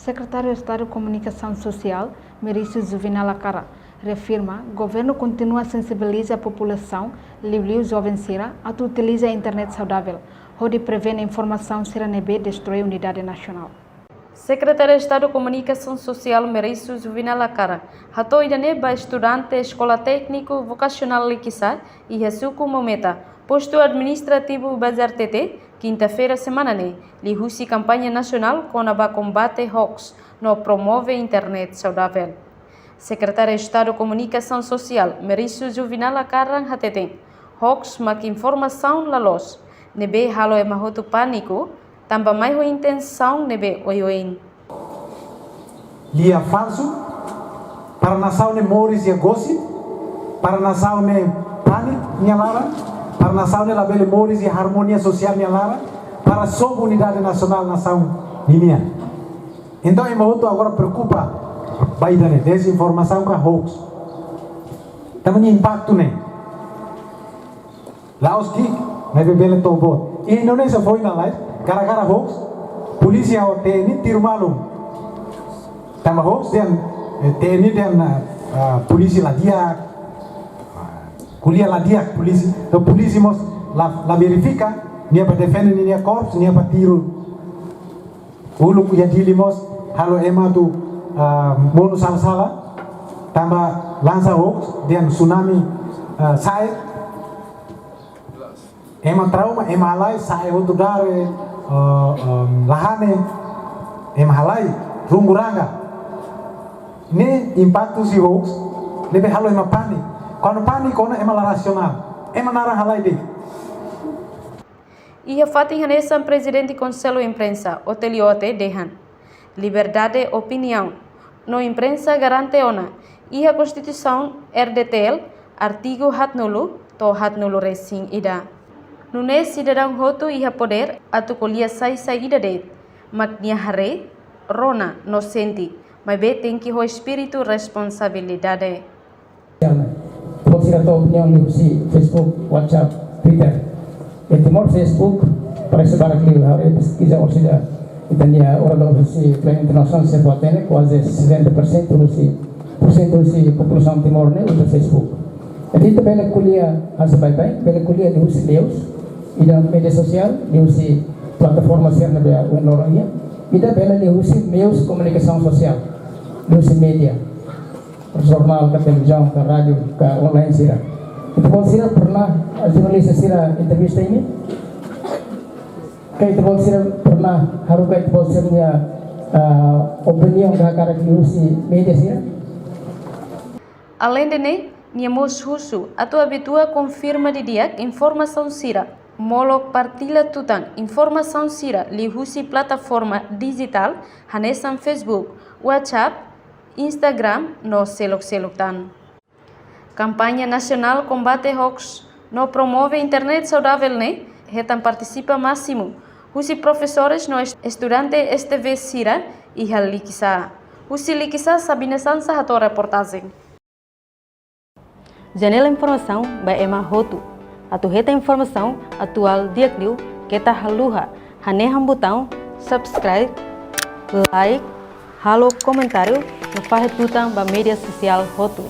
Secretário de Estado de Comunicação Social, Maurício Juvinal Acara, reafirma que o governo continua a sensibilizar a população, livre os jovens Sira, a utilizar a internet saudável, onde prevê a informação Sira Nebe destruir a unidade nacional. Secretário de Estado de Comunicação Social, Maurício Juvinal Acara, ratou Idaneba estudante Escola Técnico Vocacional Liquissá e Resuco Mometa, posto administrativo Bazar TT, quinta-feira semana li husi campanha nacional com a combate hoax, no promove internet saudável. Secretário de Estado de Comunicação Social, Maurício Juvinal Acara, hateten, hoax mak informação lalos, nebe halo e mahotu pânico, também mais a intenção nebe oioin. Lia falso, para nação ne moris e gossip, para nação ne pânico nyalara, para nação ne labele moris e harmonia social nyalara, para sob unidade nacional nação dunia. Então é muito agora preocupa, baidane desinformação com hoax. Também impacto ne. Laos que nebe bele tobot. E Indonesia foi na live. Gara-gara hoax, polisi atau TNI tiru malu. Tambah hoax dan TNI dan polisi ladiak, kuliah ladiak polisi. So polisi mos la verifica, nia pa defende nia korps, nia pa tiru. Ulu ya dili mos halo ema tu monu salah. Tambah lansa hoax dan tsunami sai. Ema trauma, ema alai sai untuk dare. Lahane halai runguranga ne impacto si hoax lebe halo ema panik quando panik ona ema la racional ema nara halai de Ia fatin hanesan presidente Conselho Imprensa Oteliote dehan liberdade opinião no imprensa garante ona ia Constituição RDTL artigo hatnulu to hatnulu resing ida Nunes cidadão hotu iha poder atu kolia sai ida de magnia hare rona no senti mas be tem que o espírito responsabilidade. Pode ser a tua opinião no Facebook, WhatsApp, Twitter. E temor Facebook para sebar aqui a pesquisa ou seja itania orang Rusia plan internasional sebuatnya quase 70% Rusia população Timor ne usa Facebook. Jadi itu bela kuliah asa baik-baik, bela kuliah di Rusia Deus, di dalam media sosial, di Rusia plataforma serna bela orangnya, kita bela di Rusia meus komunikasi sosial, di Rusia media, jurnal, ke televisão, ke radio, ke online sira. Itu pun sira pernah jurnalis sira interview ini, kayak itu pun sira pernah haruka itu pun sira opinion kakak di Rusia media sira. Além de Niamos Russo, a tua habitua confirma de dia informação sira. Molok partilha tutan informação sira li husi plataforma digital hanesan Facebook, WhatsApp, Instagram no selok tan. Campanha nacional combate hoax no promove internet saudável ne hetan participa máximo. Husi professores no estudante este vez sira e hal likisa. Husi likisa Sabina Sansa hato reportagem. Janela informação by Emma Hotu. Atu reta informação atual diakliu kita haluha. Haneham botão subscribe, like, halo comentário no farre tutang ba media social Hotu.